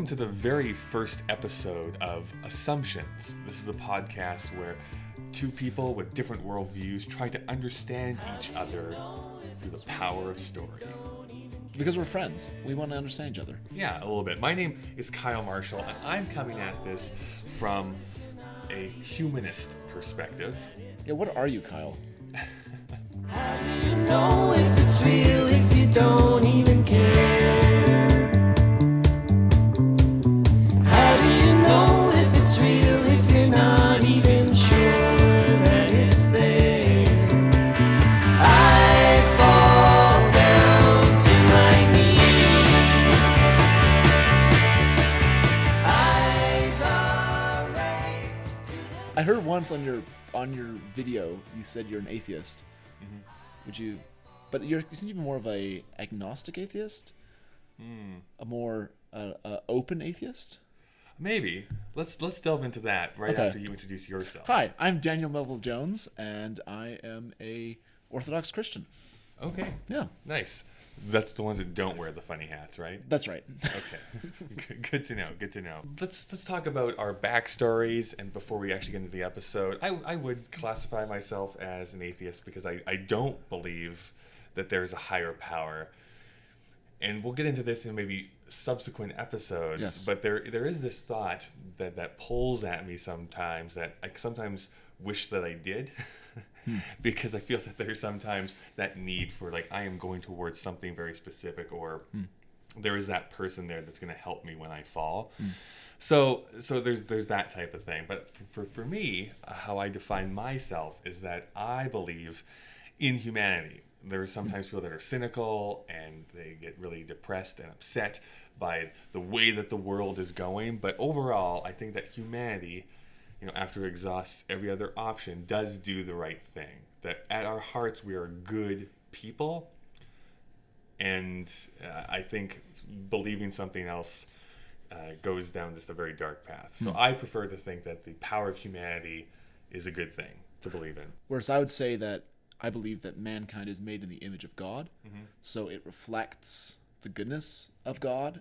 to the very first episode of Assumptions. This is the podcast where two people with different worldviews try to understand each other through the power of story. Because we're friends. We want to understand each other. Yeah, a little bit. My name is Kyle Marshall, and I'm coming at this from a humanist perspective. Yeah, what are you, Kyle? How do you know if it's real if you don't even care? How do you know if it's real if you're not even sure that it's there? I fall down to my knees. Eyes are raised to the I heard once on your video you said you're an atheist. Mm-hmm. Would you? But you seem to be more of a agnostic atheist. A more open atheist. Maybe. Let's delve into that right after you introduce yourself. Hi, I'm Daniel Melville Jones, and I am a Orthodox Christian. Okay. Yeah, Nice. That's the ones that don't wear the funny hats, right? that's right. Okay. Good to know. Good to know. Let's talk about our backstories, and before we actually get into the episode, I would classify myself as an atheist because I don't believe that there's a higher power. And we'll get into this in maybe subsequent episodes. Yes. But there is this thought that pulls at me sometimes that I sometimes wish that I did. Because I feel that there's sometimes that need for, like, I am going towards something very specific, or there is that person there that's going to help me when I fall. So there's that type of thing. But for me, how I define myself is that I believe in humanity. There are sometimes people that are cynical and they get really depressed and upset by the way that the world is going. But overall, I think that humanity, after it exhausts every other option, does do the right thing. That at our hearts, we are good people. And I think believing something else goes down just a very dark path. So I prefer to think that the power of humanity is a good thing to believe in. Whereas I would say that I believe that mankind is made in the image of God, so it reflects the goodness of God,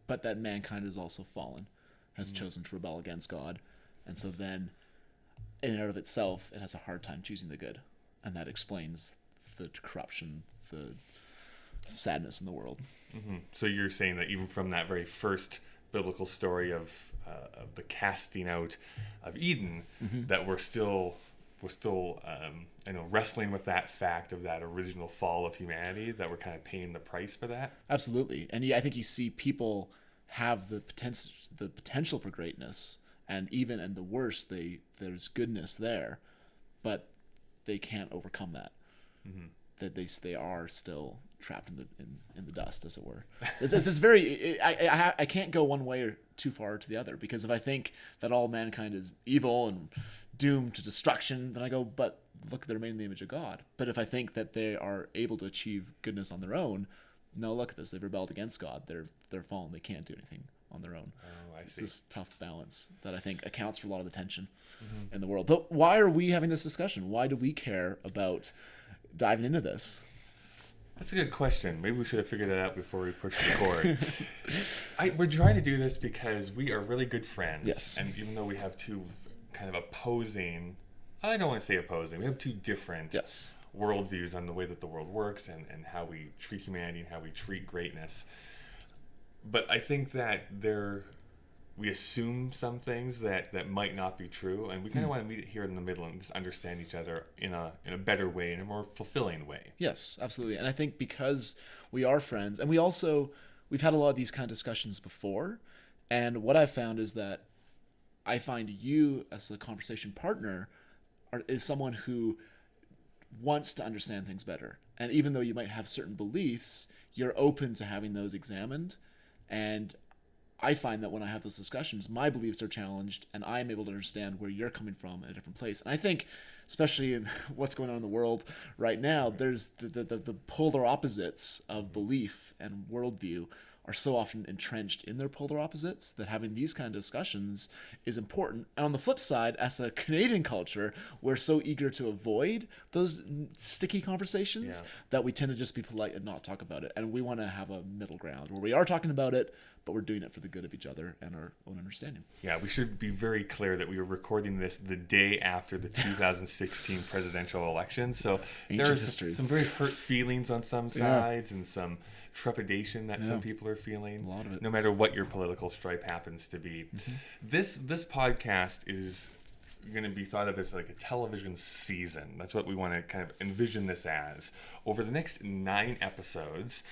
but that mankind is also fallen, has chosen to rebel against God. And so then, in and of itself, it has a hard time choosing the good. And that explains the corruption, the sadness in the world. So you're saying that even from that very first biblical story of the casting out of Eden, that we're still wrestling with that fact of that original fall of humanity, that we're kind of paying the price for that. Absolutely. And I think you see people have the potential for greatness. And even in the worst, there's goodness there, but they can't overcome that. That they are still trapped in the dust, as it were. It's this very. I can't go one way or too far to the other, because if I think that all mankind is evil and doomed to destruction, then I go, but look, they're made in the image of God. But if I think that they are able to achieve goodness on their own, no, look at this. They've rebelled against God. They're fallen. They can't do anything on their own. Oh, I see. It's this tough balance that I think accounts for a lot of the tension in the world. But why are we having this discussion? Why do we care about diving into this? That's a good question. Maybe we should have figured that out before we pushed record. We're trying to do this because we are really good friends. Yes. And even though we have two kind of opposing, I don't want to say opposing, we have two different worldviews on the way that the world works and how we treat humanity and how we treat greatness. But I think that we assume some things that might not be true, and we kind of want to meet it here in the middle and just understand each other in a better way, in a more fulfilling way. Yes, absolutely. And I think because we are friends, and we've had a lot of these kind of discussions before, and what I've found is that I find you as a conversation partner is someone who wants to understand things better. And even though you might have certain beliefs, you're open to having those examined. And I find that when I have those discussions, my beliefs are challenged, and I'm able to understand where you're coming from in a different place. And I think, especially in what's going on in the world right now, there's the polar opposites of belief and worldview are so often entrenched in their polar opposites that having these kind of discussions is important. And on the flip side, as a Canadian culture, we're so eager to avoid those sticky conversations that we tend to just be polite and not talk about it. And we want to have a middle ground where we are talking about it, but we're doing it for the good of each other and our own understanding. Yeah, we should be very clear that we are recording this the day after the 2016 presidential election. So there are some very hurt feelings on some sides and some trepidation that some people are feeling. A lot of it. No matter what your political stripe happens to be. This podcast is going to be thought of as like a television season. That's what we want to kind of envision this as. Over the next 9 episodes,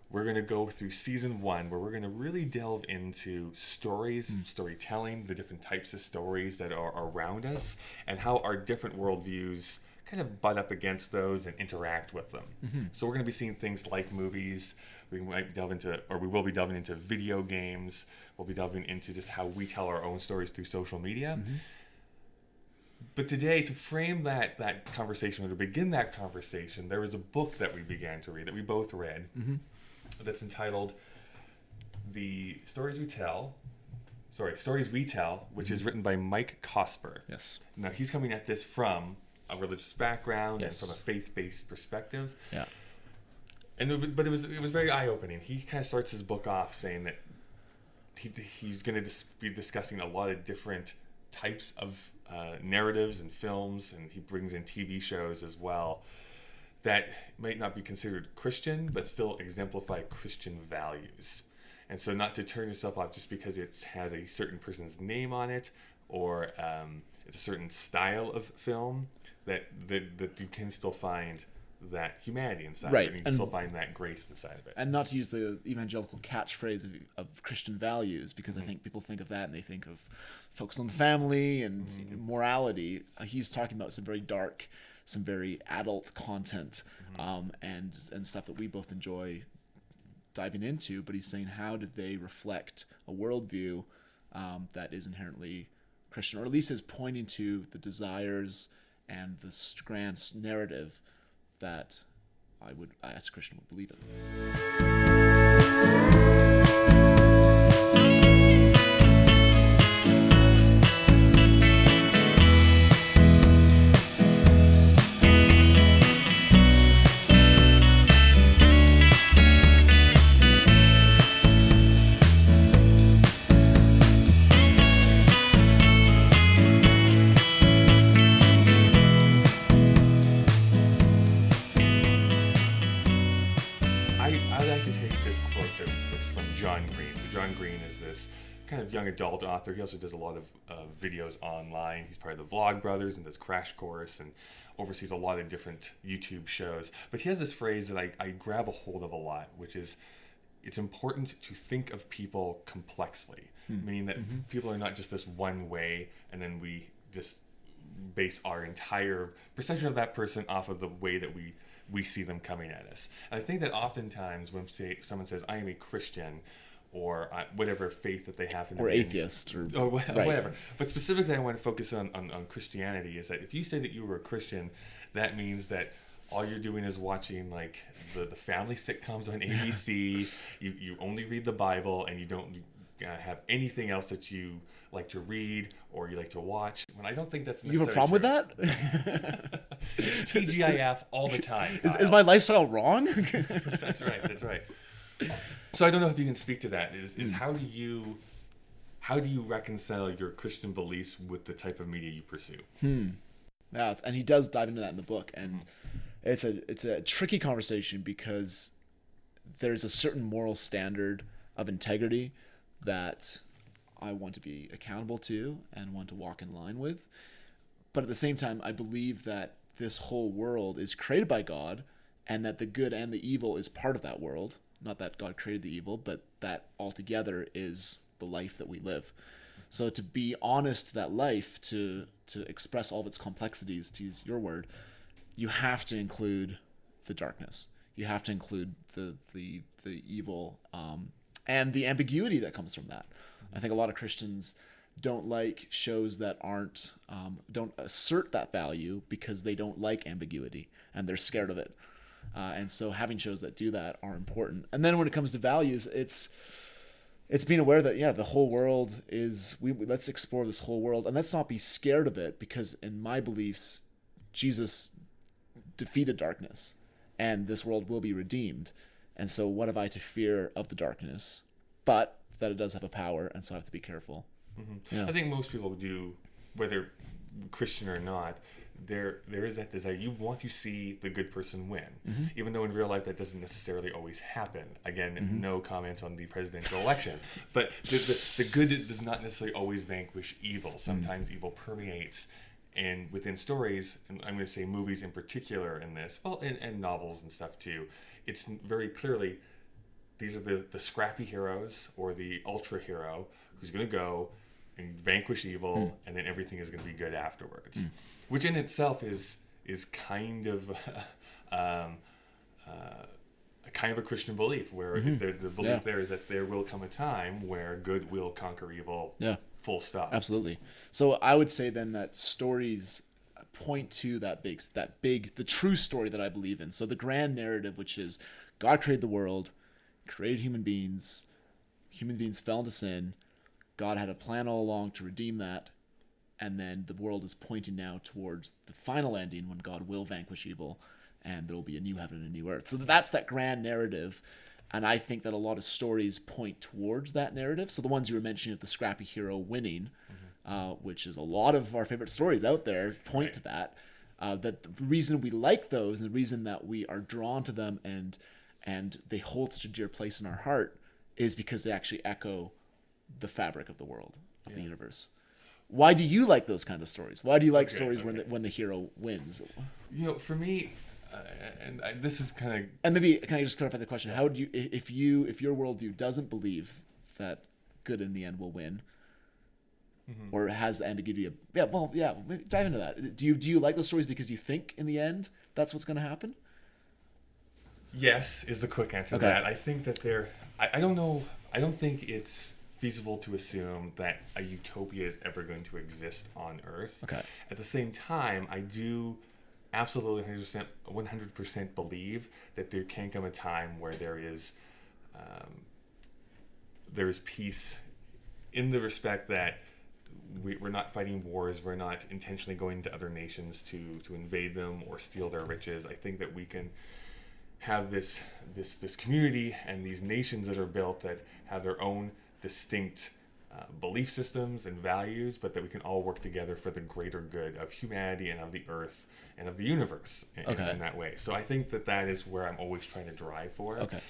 we're going to go through season 1, where we're going to really delve into stories, storytelling, the different types of stories that are around us, and how our different worldviews kind of butt up against those and interact with them. So we're going to be seeing things like movies. We will be delving into video games. We'll be delving into just how we tell our own stories through social media. But today, to frame that conversation, or to begin that conversation, there was a book that we began to read, that we both read, that's entitled The Stories We Tell, which is written by Mike Cosper. Yes. Now, he's coming at this from a religious background and from a faith-based perspective. Yeah. But it was very eye-opening. He kind of starts his book off saying that he's going to be discussing a lot of different types of narratives and films, and he brings in TV shows as well that might not be considered Christian, but still exemplify Christian values. And so not to turn yourself off just because it has a certain person's name on it, or it's a certain style of film, that you can still find that humanity inside of it, and you can still find that grace inside of it. And not to use the evangelical catchphrase of Christian values, because I think people think of that and they think of focus on the family and morality. He's talking about some very dark, some very adult content, and stuff that we both enjoy diving into. But he's saying, how did they reflect a worldview that is inherently Christian, or at least is pointing to the desires and the grand narrative that I, as a Christian, would believe in. Kind of young adult author. He also does a lot of videos online. He's part of the Vlog Brothers and does Crash Course and oversees a lot of different YouTube shows. But he has this phrase that I grab a hold of a lot, which is, it's important to think of people complexly, meaning that people are not just this one way, and then we just base our entire perception of that person off of the way that we see them coming at us. And I think that oftentimes when someone says, I am a Christian, or whatever faith that they have in, or atheist, or whatever. But specifically, I want to focus on Christianity. Is that if you say that you were a Christian, that means that all you're doing is watching like the family sitcoms on ABC. You only read the Bible, and you don't have anything else that you like to read or you like to watch. When I don't think that's necessarily. You have a problem true. with that? It's TGIF all the time. Is my lifestyle wrong? That's right. So I don't know if you can speak to that. Is how do you reconcile your Christian beliefs with the type of media you pursue? Yeah, and he does dive into that in the book, and it's a tricky conversation because there's a certain moral standard of integrity that I want to be accountable to and want to walk in line with. But at the same time, I believe that this whole world is created by God, and that the good and the evil is part of that world. Not that God created the evil, but that altogether is the life that we live. So to be honest to that life, to express all of its complexities, to use your word, you have to include the darkness. You have to include the evil and the ambiguity that comes from that. I think a lot of Christians don't like shows that don't assert that value because they don't like ambiguity and they're scared of it. And so having shows that do that are important. And then when it comes to values, it's being aware that, the whole world is, let's explore this whole world, and let's not be scared of it, because in my beliefs, Jesus defeated darkness and this world will be redeemed. And so what have I to fear of the darkness? But that it does have a power, and so I have to be careful. Yeah. I think most people do, whether Christian or not, there is that desire. You want to see the good person win, even though in real life that doesn't necessarily always happen. Again, no comments on the presidential election, but the good does not necessarily always vanquish evil. Sometimes evil permeates, and within stories, and I'm going to say movies in particular in this, well, and novels and stuff too, it's very clearly these are the scrappy heroes or the ultra hero who's going to go and vanquish evil, and then everything is going to be good afterwards. Which in itself is kind of a kind of a Christian belief, where the belief there is that there will come a time where good will conquer evil. Yeah. Full stop. Absolutely. So I would say then that stories point to the true story that I believe in. So the grand narrative, which is God created the world, created human beings fell into sin, God had a plan all along to redeem that, and then the world is pointing now towards the final ending when God will vanquish evil and there will be a new heaven and a new earth. So that's that grand narrative, and I think that a lot of stories point towards that narrative. So the ones you were mentioning of the scrappy hero winning, which is a lot of our favorite stories out there, point to that. That the reason we like those and the reason that we are drawn to them and they hold such a dear place in our heart is because they actually echo the fabric of the world, of the universe. Why do you like those kind of stories? Why do you like stories when the hero wins? For me, this is kind of... And maybe, can I just clarify the question? How would you, if your worldview doesn't believe that good in the end will win, or has the ambiguity of... maybe dive into that. Do you like those stories because you think in the end that's what's going to happen? Yes, is the quick answer to that. I think that I don't know. I don't think it's feasible to assume that a utopia is ever going to exist on Earth. Okay. At the same time, I do absolutely 100% believe that there can come a time where there is peace, in the respect that we're not fighting wars, we're not intentionally going to other nations to invade them or steal their riches. I think that we can have this community and these nations that are built that have their own distinct belief systems and values, but that we can all work together for the greater good of humanity and of the earth and of the universe in that way. So I think that is where I'm always trying to drive for. Okay.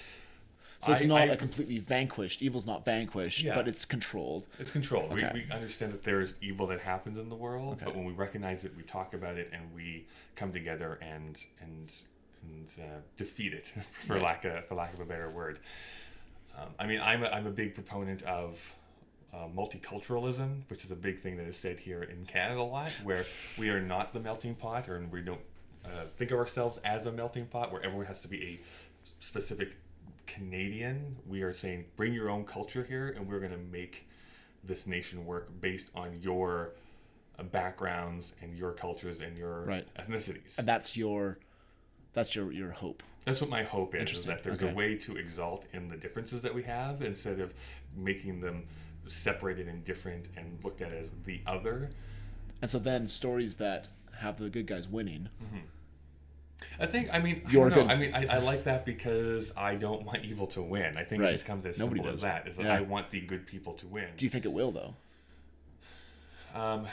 So it's not a completely vanquished. Evil's not vanquished, but it's controlled. It's controlled. Okay. We understand that there's evil that happens in the world, but when we recognize it, we talk about it, and we come together and defeat it, for lack of a better word. I'm a big proponent of multiculturalism, which is a big thing that is said here in Canada a lot, where we are not the melting pot, or we don't think of ourselves as a melting pot where everyone has to be a specific Canadian. We are saying, bring your own culture here, and we're going to make this nation work based on your backgrounds and your cultures and your ethnicities. And that's your hope. That's what my hope is that there's a way to exalt in the differences that we have, instead of making them separated and different and looked at as the other. And so then stories that have the good guys winning. I like that because I don't want evil to win. I think it just comes as simple as that. Is that I want the good people to win. Do you think it will, though? What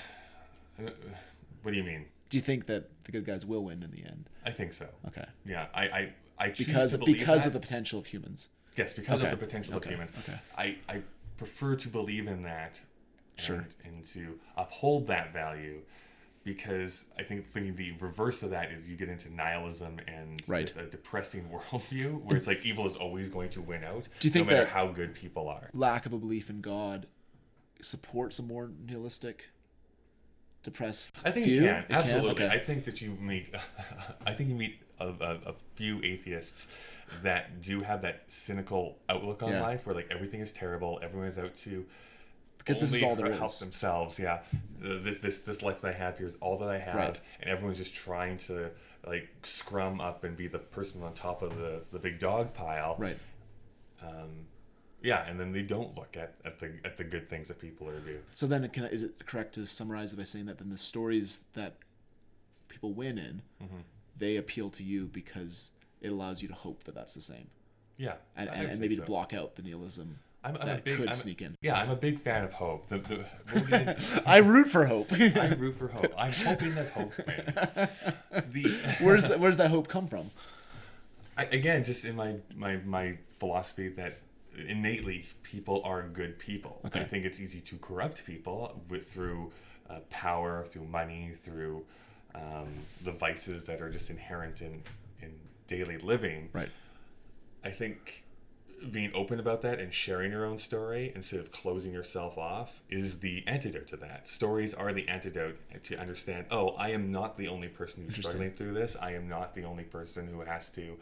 do you mean? Do you think that the good guys will win in the end? I think so. Okay. Yeah, I choose because to believe because that. of the potential of humans. Yes, because of the potential of humans. Okay. I prefer to believe in that, and to uphold that value, because I think the reverse of that is you get into nihilism and just a depressing worldview where it's like evil is always going to win out, do you think no matter that how good people are. Lack of a belief in God supports a more nihilistic, depressed I think view? It can. Absolutely. Okay. I think that you meet a few atheists that do have that cynical outlook on life, where like everything is terrible, everyone is out to because this is all there help is. themselves. This life that I have here is all that I have, and everyone's just trying to like scrum up and be the person on top of the big dog pile. Right. And then they don't look at the good things that people are doing. So then, is it correct to summarize it by saying that then the stories that people win in, they appeal to you because it allows you to hope that that's the same? Yeah, and maybe to block out the nihilism I'm a that big, could I'm, sneak in. Yeah, I'm a big fan of hope. We'll get into- I root for hope. I root for hope. I'm hoping that hope wins. Where's that hope come from? Again, just in my philosophy that innately people are good people. Okay. I think it's easy to corrupt people through power, through money, through the vices that are just inherent in daily living. Right. I think being open about that and sharing your own story instead of closing yourself off is the antidote to that. Stories are the antidote to understand, oh, I am not the only person who's struggling through this. I am not the only person who has to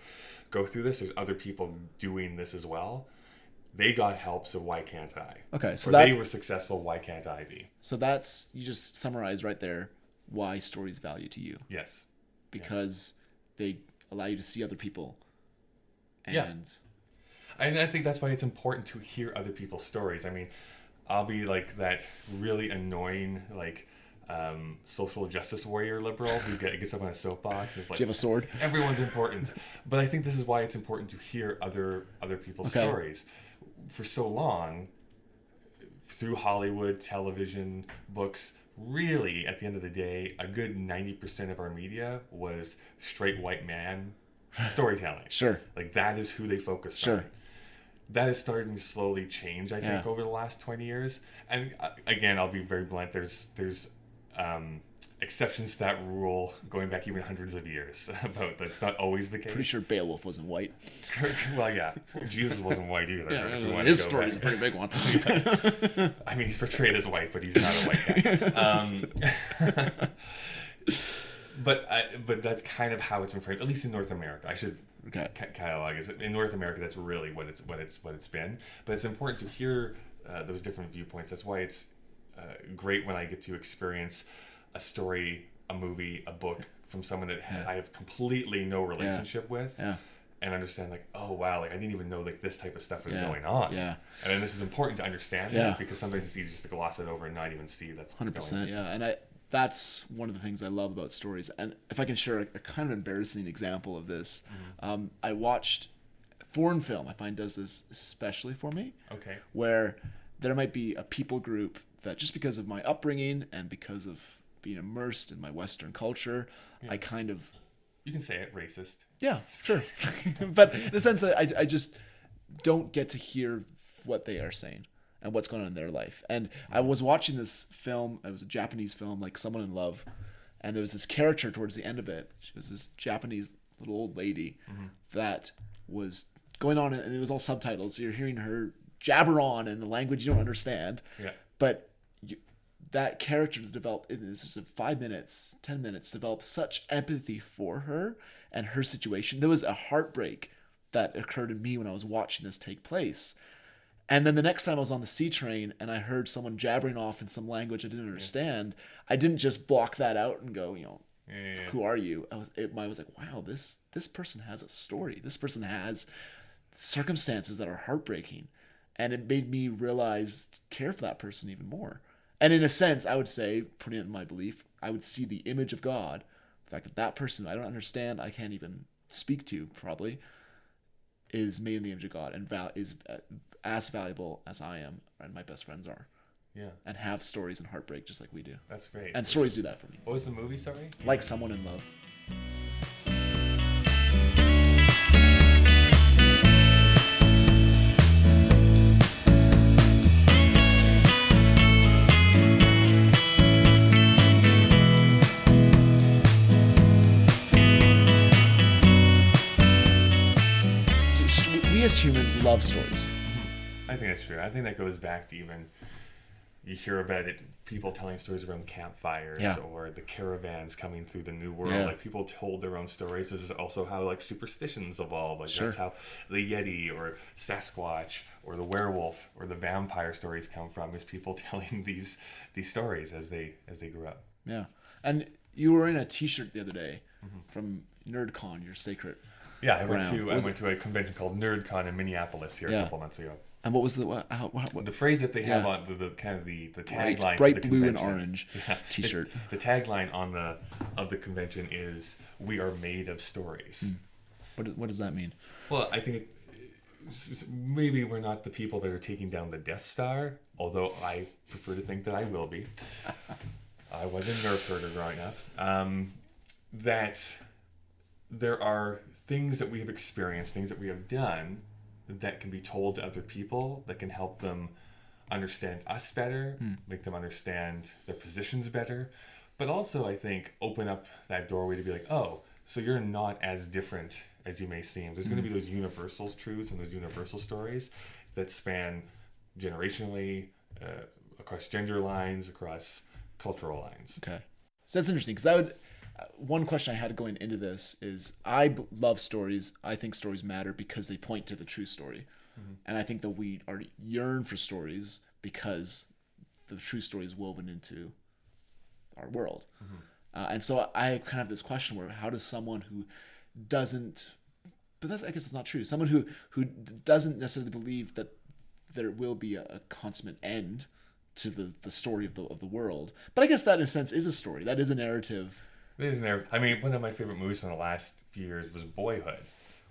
go through this. There's other people doing this as well. They got help, so why can't I? Okay, so they were successful, why can't I be? So that's, you just summarized right there why stories value to you. Yes. Because they allow you to see other people. And Yeah. And I think that's why it's important to hear other people's stories. I mean, I'll be like that really annoying, like, social justice warrior liberal who gets up on a soapbox. Is like, do you have a sword? Everyone's important. But I think this is why it's important to hear other people's stories. For so long, through Hollywood, television, books, really, at the end of the day, a good 90% of our media was straight white man storytelling. Sure. Like, that is who they focused on. That is starting to slowly change, I think, over the last 20 years. And again, I'll be very blunt. There's exceptions to that rule going back even hundreds of years. About that's not always the case. Pretty sure Beowulf wasn't white. Well, yeah, Jesus wasn't white either. His story's a pretty big one. I mean, he's portrayed as white, but he's not a white guy. But that's kind of how it's been framed, at least in North America. I should catalog is in North America. That's really what it's been. But it's important to hear those different viewpoints. That's why it's great when I get to experience a story, a movie, a book from someone that I have completely no relationship with. Yeah. And understand, like, oh wow, like I didn't even know like this type of stuff was going on. Yeah. And then this is important to understand that, because sometimes it's easy just to gloss it over and not even see that's what's 100%. going on. Yeah. And that's one of the things I love about stories. And if I can share a kind of embarrassing example of this, I watched foreign film. I find does this especially for me. Okay. Where there might be a people group that just because of my upbringing and because of being immersed in my Western culture, I kind of... You can say it, racist. Yeah, sure. But in the sense that I just don't get to hear what they are saying and what's going on in their life. And I was watching this film. It was a Japanese film, like Someone in Love. And there was this character towards the end of it. She was this Japanese little old lady that was going on, and it was all subtitles. So you're hearing her jabber on in the language you don't understand. Yeah. But that character developed in this just 5 minutes, 10 minutes, developed such empathy for her and her situation. There was a heartbreak that occurred in me when I was watching this take place. And then the next time I was on the C train and I heard someone jabbering off in some language I didn't understand, I didn't just block that out and go, who are you? I was like, wow, this person has a story. This person has circumstances that are heartbreaking. And it made me care for that person even more. And in a sense, I would say, putting it in my belief, I would see the image of God. The fact that person I don't understand, I can't even speak to probably, is made in the image of God and is as valuable as I am and my best friends are. Yeah. And have stories and heartbreak just like we do. That's great. And stories do that for me. What was the movie, sorry? Like Someone in Love. As humans love stories. I think that's true. I think that goes back to even you hear about it, people telling stories around campfires or the caravans coming through the New World. Like people told their own stories. This is also how like superstitions evolve. Like that's how the Yeti or Sasquatch or the werewolf or the vampire stories come from, is people telling these stories as they grew up. Yeah. And you were in a t-shirt the other day from NerdCon, your sacred. Yeah, I went to a convention called NerdCon in Minneapolis here a couple months ago. And what was the phrase that they have on the kind of the tagline? Bright blue and orange t-shirt. The tagline of the convention is "We are made of stories." What does that mean? Well, I think maybe we're not the people that are taking down the Death Star, although I prefer to think that I will be. I was a nerf herder growing up. That there are things that we have experienced, things that we have done that can be told to other people that can help them understand us better, make them understand their positions better, but also I think open up that doorway to be like, oh, so you're not as different as you may seem. There's going to be those universal truths and those universal stories that span generationally, across gender lines, across cultural lines. Okay. So that's interesting, because one question I had going into this is love stories. I think stories matter because they point to the true story. And I think that we yearn for stories because the true story is woven into our world. And so I kind of have this question where how does someone who doesn't, but I guess it's not true, someone who doesn't necessarily believe that there will be a consummate end to the story of the world, but I guess that in a sense is a story, that is a narrative. It is a narrative. I mean, one of my favorite movies from the last few years was Boyhood,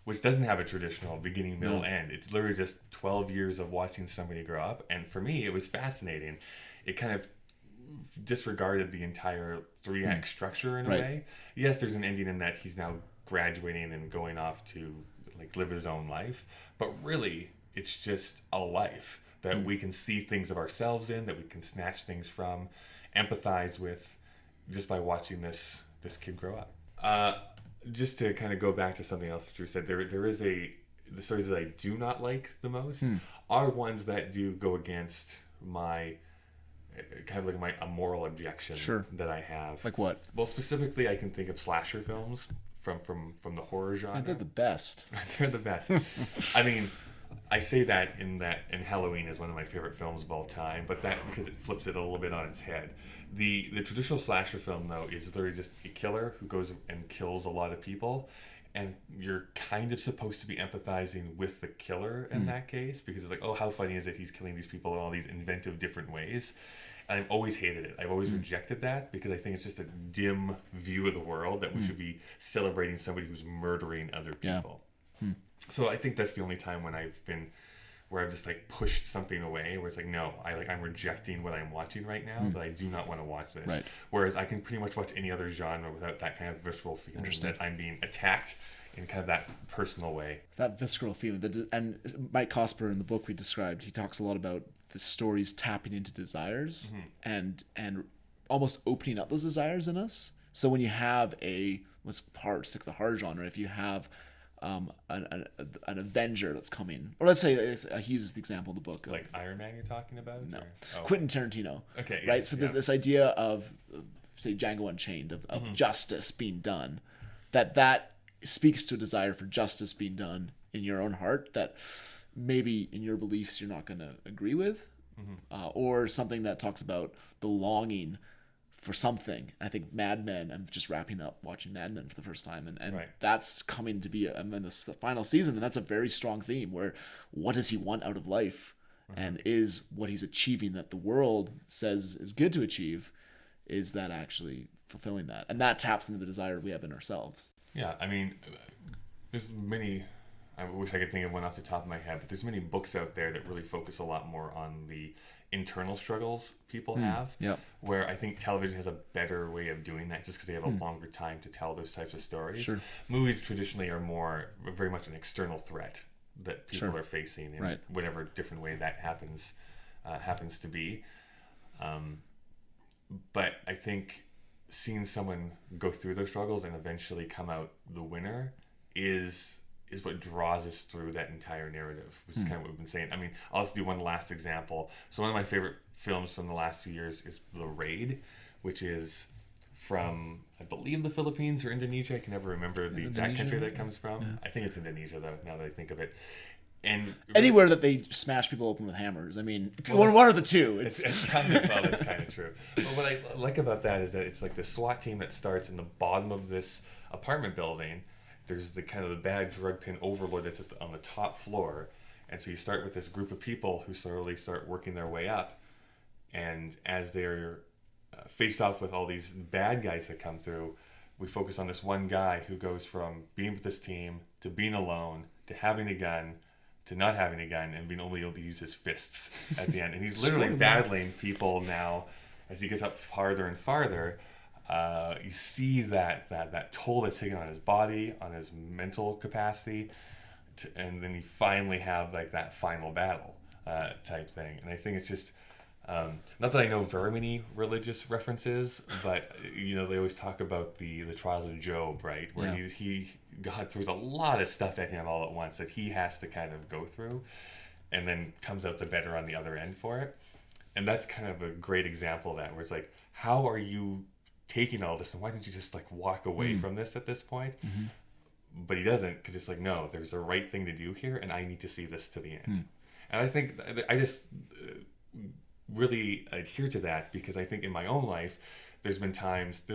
which doesn't have a traditional beginning, middle, end. It's literally just 12 years of watching somebody grow up. And for me, it was fascinating. It kind of disregarded the entire 3-act structure in a way. Yes, there's an ending in that he's now graduating and going off to like live his own life. But really, it's just a life that we can see things of ourselves in, that we can snatch things from, empathize with, just by watching this kid grow up. Just to kind of go back to something else that Drew said, there is the stories that I do not like the most are ones that do go against my kind of like a moral objection that I have. Like what? Well, specifically, I can think of slasher films from the horror genre. They're the best. They're the best. I mean, I say that in Halloween is one of my favorite films of all time, but that because it flips it a little bit on its head. The traditional slasher film, though, is literally just a killer who goes and kills a lot of people, and you're kind of supposed to be empathizing with the killer in that case, because it's like, oh, how funny is it he's killing these people in all these inventive different ways. And I've always hated it. I've always rejected that because I think it's just a dim view of the world that we should be celebrating somebody who's murdering other people. So I think that's the only time when I've just like pushed something away, where it's like, no, I'm rejecting what I'm watching right now, that I do not want to watch this. Right. Whereas I can pretty much watch any other genre without that kind of visceral feeling that I'm being attacked in kind of that personal way. That visceral feeling. And Mike Cosper in the book we described, he talks a lot about the stories tapping into desires and almost opening up those desires in us. So when you have stick to the horror genre, if you have an Avenger that's coming, or let's say he uses the example in the book like Iron Man you're talking about? No. Quentin Tarantino. Okay. Right? So there's this idea of, say, Django Unchained, of justice being done, that speaks to a desire for justice being done in your own heart that maybe in your beliefs you're not going to agree with, or something that talks about the longing for something. I think Mad Men, I'm just wrapping up watching Mad Men for the first time, and that's coming to be in the final season, and that's a very strong theme where what does he want out of life, and is what he's achieving that the world says is good to achieve, is that actually fulfilling that? And that taps into the desire we have in ourselves. Yeah, I mean, there's many, I wish I could think of one off the top of my head, but there's many books out there that really focus a lot more on the internal struggles people have, where I think television has a better way of doing that just because they have a longer time to tell those types of stories. Movies traditionally are very much an external threat that people are facing in whatever different way that happens to be. But I think seeing someone go through those struggles and eventually come out the winner is what draws us through that entire narrative, which is kind of what we've been saying. I mean, I'll just do one last example. So one of my favorite films from the last few years is The Raid, which is from, I believe, the Philippines or Indonesia. I can never remember the exact country that comes from. Yeah. I think it's Indonesia, though, now that I think of it. And anywhere that they smash people open with hammers. I mean, one of the two. It's kind of true. But what I like about that is that it's like the SWAT team that starts in the bottom of this apartment building. There's the kind of the bad drug pin overlord that's on the top floor. And so you start with this group of people who slowly start working their way up. And as they're faced off with all these bad guys that come through, we focus on this one guy who goes from being with this team to being alone to having a gun not having a gun and being only able to use his fists at the end. And he's literally battling people now as he gets up farther and farther. You see that toll that's taken on his body, on his mental capacity, and then you finally have like that final battle type thing. And I think it's just not that I know very many religious references, but they always talk about the trials of Job, right? Where God throws a lot of stuff at him all at once that he has to kind of go through, and then comes out the better on the other end for it. And that's kind of a great example of that, where it's like, how are you taking all this, and why don't you just like walk away from this at this point? But he doesn't, because it's like, no, there's a right thing to do here, and I need to see this to the end. And I think I just really adhere to that, because I think in my own life, there's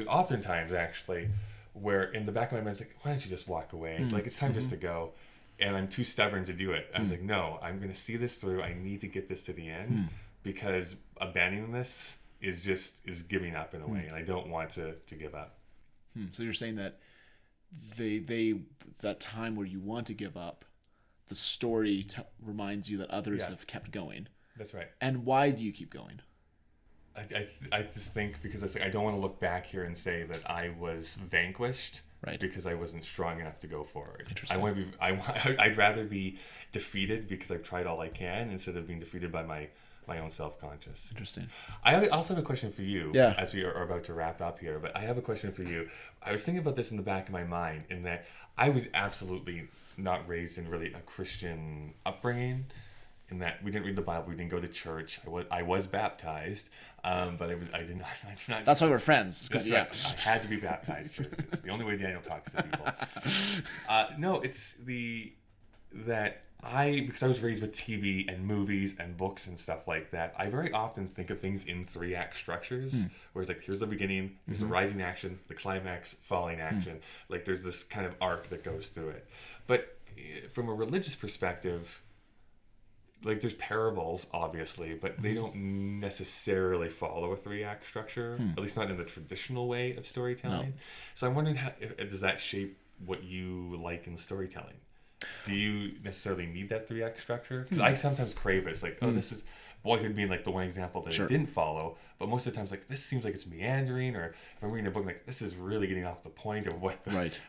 often times actually where in the back of my mind it's like, why don't you just walk away? Like, it's time just to go. And I'm too stubborn to do it. I was like, no, I'm going to see this through. I need to get this to the end, because abandoning this is giving up in a way, and I don't want to give up. So you're saying that that time where you want to give up, the story reminds you that others have kept going. That's right. And why do you keep going? I just think because I don't want to look back here and say that I was vanquished, right? Because I wasn't strong enough to go forward. Interesting. I'd rather be defeated because I've tried all I can, instead of being defeated by my own self-conscious. Interesting. I also have a question for you, Yeah. as we are about to wrap up here, but I have a question for you. I was thinking about this in the back of my mind, in that I was absolutely not raised in really a Christian upbringing, in that we didn't read the Bible, we didn't go to church. I was baptized, but I did not. That's why we're friends. That's right. I had to be baptized first. It's the only way Daniel talks to people. No, it's because I was raised with TV and movies and books and stuff like that, I very often think of things in 3-act structures, where it's like, here's the beginning, here's the rising action, the climax, falling action. Like, there's this kind of arc that goes through it. But from a religious perspective, like, there's parables, obviously, but they don't necessarily follow a 3-act structure, at least not in the traditional way of storytelling. No. So I'm wondering, does that shape what you like in storytelling? Do you necessarily need that 3-act structure? Because I sometimes crave it. It's like, this is Boyhood being like the one example that it didn't follow. But most of the times, like, this seems like it's meandering, or if I'm reading a book, like, this is really getting off the point of what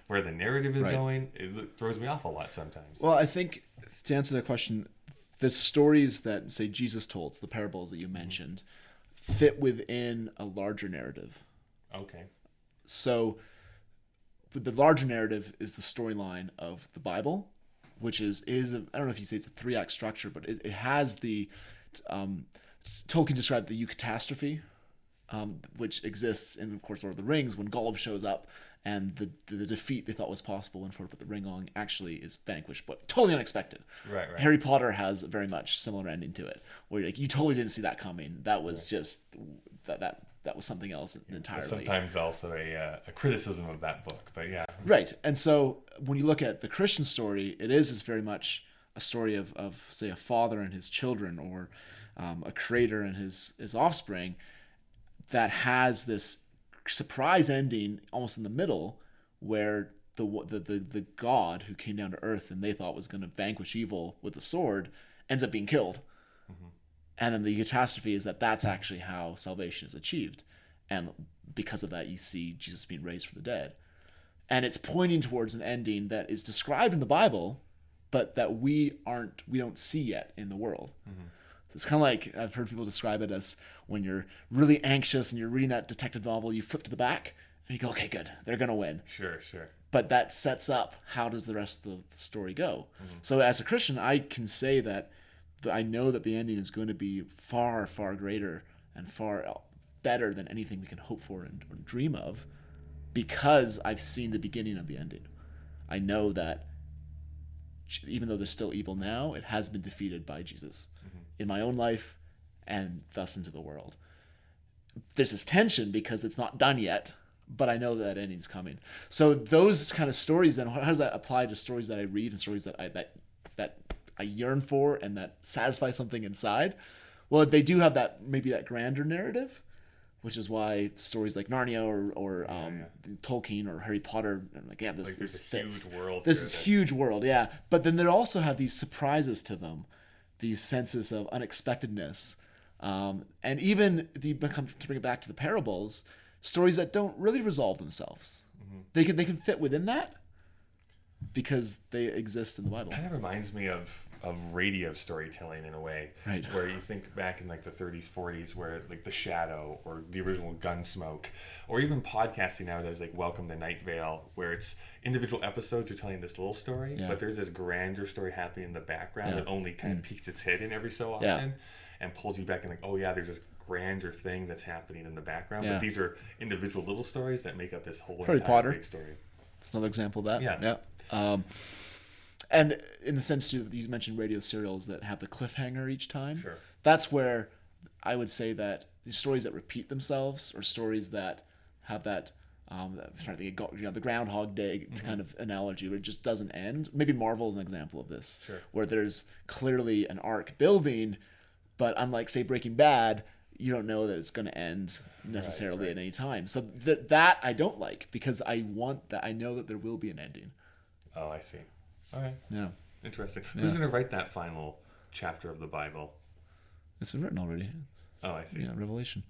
where the narrative is going. It throws me off a lot sometimes. Well, I think to answer that question, the stories that, say, Jesus told, the parables that you mentioned, fit within a larger narrative. Okay. So the larger narrative is the storyline of the Bible, which is I don't know if you say it's a 3-act structure, but it has the Tolkien described the eucatastrophe, which exists in, of course, Lord of the Rings, when Gollum shows up and the defeat they thought was possible when Frodo put the ring on actually is vanquished, but totally unexpected. Right. Harry Potter has a very much similar ending to it, where you totally didn't see that coming. That was just that was something else entirely. Sometimes also a criticism of that book, but yeah. Right. And so when you look at the Christian story, it is very much a story of say, a father and his children, or a creator and his offspring, that has this surprise ending almost in the middle, where the God who came down to earth and they thought was going to vanquish evil with the sword ends up being killed. And then the catastrophe is that's actually how salvation is achieved. And because of that, you see Jesus being raised from the dead. And it's pointing towards an ending that is described in the Bible, but that we don't see yet in the world. It's kind of like, I've heard people describe it as when you're really anxious and you're reading that detective novel, you flip to the back and you go, okay, good, they're going to win. Sure. But that sets up, how does the rest of the story go? So as a Christian, I can say that I know that the ending is going to be far, far greater and far better than anything we can hope for or dream of, because I've seen the beginning of the ending. I know that even though there's still evil now, it has been defeated by Jesus in my own life and thus into the world. There's this tension because it's not done yet, but I know that ending's coming. So those kind of stories, then, how does that apply to stories that I read and stories that I yearn for and that satisfy something inside? Well, they do have that, maybe that grander narrative, which is why stories like Narnia or Tolkien or Harry Potter, I'm like, yeah, this fits. Huge world. This is huge world, yeah. But then they also have these surprises to them, these senses of unexpectedness. And even if you to bring it back to the parables, stories that don't really resolve themselves. They can fit within that because they exist in the Bible. Kind of reminds me of radio storytelling in a way, right? Where you think back in like the 30s, 40s, where like The Shadow or the original Gunsmoke, or even podcasting nowadays, like Welcome to Night Vale, where it's individual episodes are telling this little story, but there's this grander story happening in the background that only kind of peeks its head in every so often and pulls you back and like, oh yeah, there's this grander thing that's happening in the background, but these are individual little stories that make up this whole Harry entire Potter. big story. It's another example of that. Yeah. And in the sense too, you mentioned radio serials that have the cliffhanger each time. Sure. That's where I would say that the stories that repeat themselves, or stories that have that, the Groundhog Day kind of analogy, where it just doesn't end. Maybe Marvel is an example of this, where there's clearly an arc building, but unlike say Breaking Bad, you don't know that it's going to end necessarily at any time. So that I don't like, because I want that. I know that there will be an ending. Oh, I see. All right. Yeah. Interesting. Who's going to write that final chapter of the Bible? It's been written already. Oh, I see. Yeah, Revelation.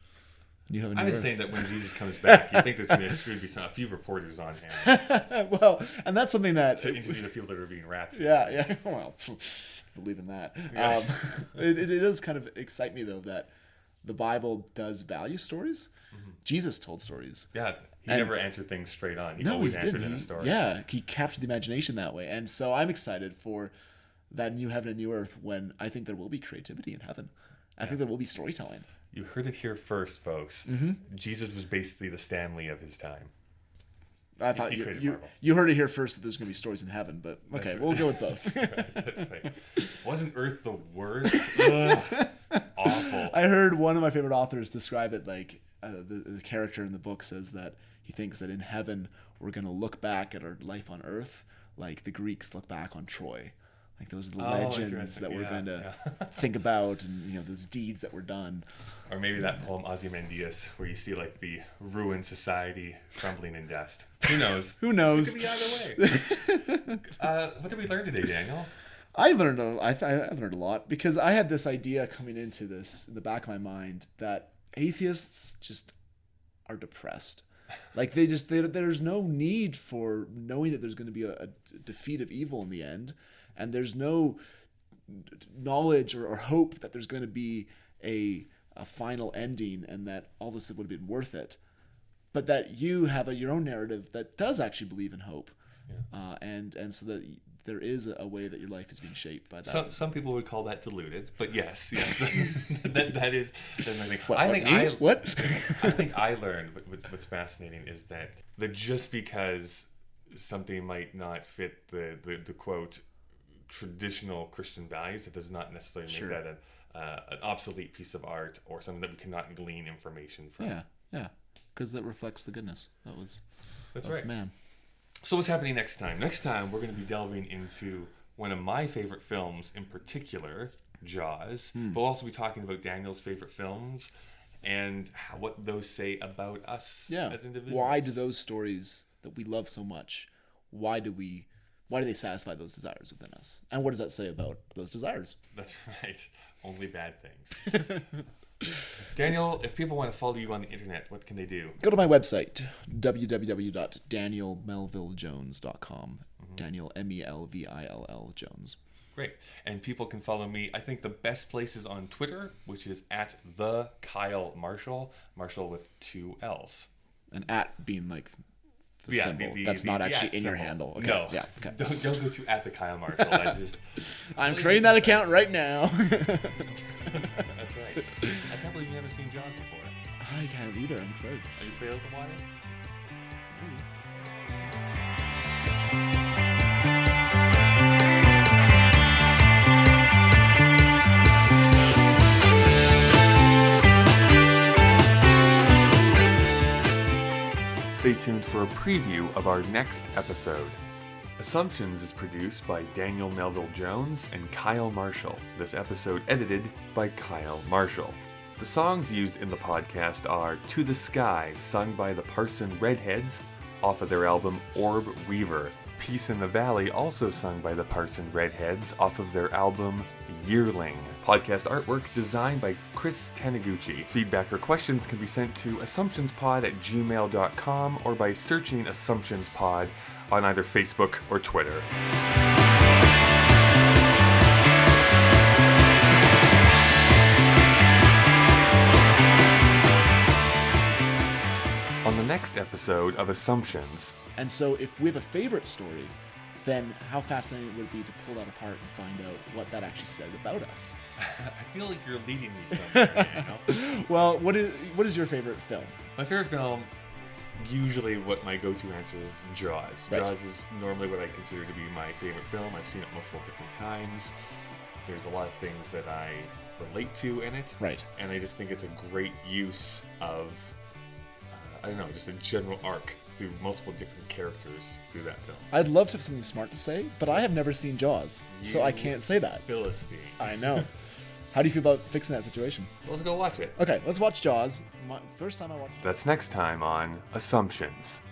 You have a I'm new just earth. saying that when Jesus comes back, you think there's going to be a few reporters on hand Well, and that's something that to interview the people that are being raptured. Yeah. Well, believe in that. Yeah. It does kind of excite me though that the Bible does value stories. Jesus told stories. Yeah. He never answered things straight on. He always answered in a story. Yeah, he captured the imagination that way. And so I'm excited for that new heaven and new earth, when I think there will be creativity in heaven. I think there will be storytelling. You heard it here first, folks. Jesus was basically the Stanley of his time. I thought He created you Marvel. heard it here first that there's going to be stories in heaven, but okay, we'll go with both. That's right. Wasn't Earth the worst? Ugh, it's awful. I heard one of my favorite authors describe it like the character in the book says that he thinks that in heaven we're going to look back at our life on Earth like the Greeks look back on Troy. Like those are the legends that we're going to think about, and those deeds that were done. Or maybe that poem Ozymandias, where you see like the ruined society crumbling in dust. Who knows? Who knows? It could be either way. What did we learn today, Daniel? I learned a lot, because I had this idea coming into this in the back of my mind that atheists just are depressed. Like there's no need for knowing that there's going to be a defeat of evil in the end, and there's no knowledge or hope that there's going to be a final ending and that all this would have been worth it. But that you have your own narrative that does actually believe in hope, and so that there is a way that your life is being shaped by that. Some people would call that deluded, but yes, that is my thing. What? I think I learned what's fascinating is that just because something might not fit the quote traditional Christian values, it does not necessarily make that an obsolete piece of art or something that we cannot glean information from. Yeah, because that reflects the goodness That's right, man. So what's happening next time? Next time we're going to be delving into one of my favorite films in particular, Jaws. But we'll also be talking about Daniel's favorite films and what those say about us as individuals. Why do those stories that we love so much, why do they satisfy those desires within us? And what does that say about those desires? That's right. Only bad things. Daniel, if people want to follow you on the internet, what can they do? Go to my website, www.danielmelvillejones.com. Daniel, Melvill Jones. Great. And people can follow me. I think the best place is on Twitter, which is at the Kyle Marshall. Marshall with 2 L's. And at being like the symbol. That's not actually in your handle. Okay. No. Yeah. Okay. Don't go to at the Kyle Marshall. That's just. I'm creating that account right now. That's right. I can't believe you've never seen Jaws before. I can't either. I'm excited. Are you afraid of the water? Stay tuned for a preview of our next episode. Assumptions is produced by Daniel Melville Jones and Kyle Marshall. This episode edited by Kyle Marshall. The songs used in the podcast are To the Sky, sung by the Parson Redheads, off of their album Orb Weaver. Peace in the Valley, also sung by the Parson Redheads, off of their album Yearling. Podcast artwork designed by Chris Taniguchi. Feedback or questions can be sent to assumptionspod@gmail.com or by searching AssumptionsPod on either Facebook or Twitter. On the next episode of Assumptions. And so if we have a favorite story, then how fascinating would it be to pull that apart and find out what that actually says about us? I feel like you're leading me somewhere, you know? Well, what is your favorite film? My favorite film, usually what my go-to answer is Jaws. Right. Jaws is normally what I consider to be my favorite film. I've seen it multiple different times. There's a lot of things that I relate to in it. Right. And I just think it's a great use of, I don't know, just a general arc through multiple different characters through that film. I'd love to have something smart to say, but I have never seen Jaws, so I can't say that. Philistine. I know. How do you feel about fixing that situation? Let's go watch it. Okay, let's watch Jaws. First time I watched That's next time on Assumptions.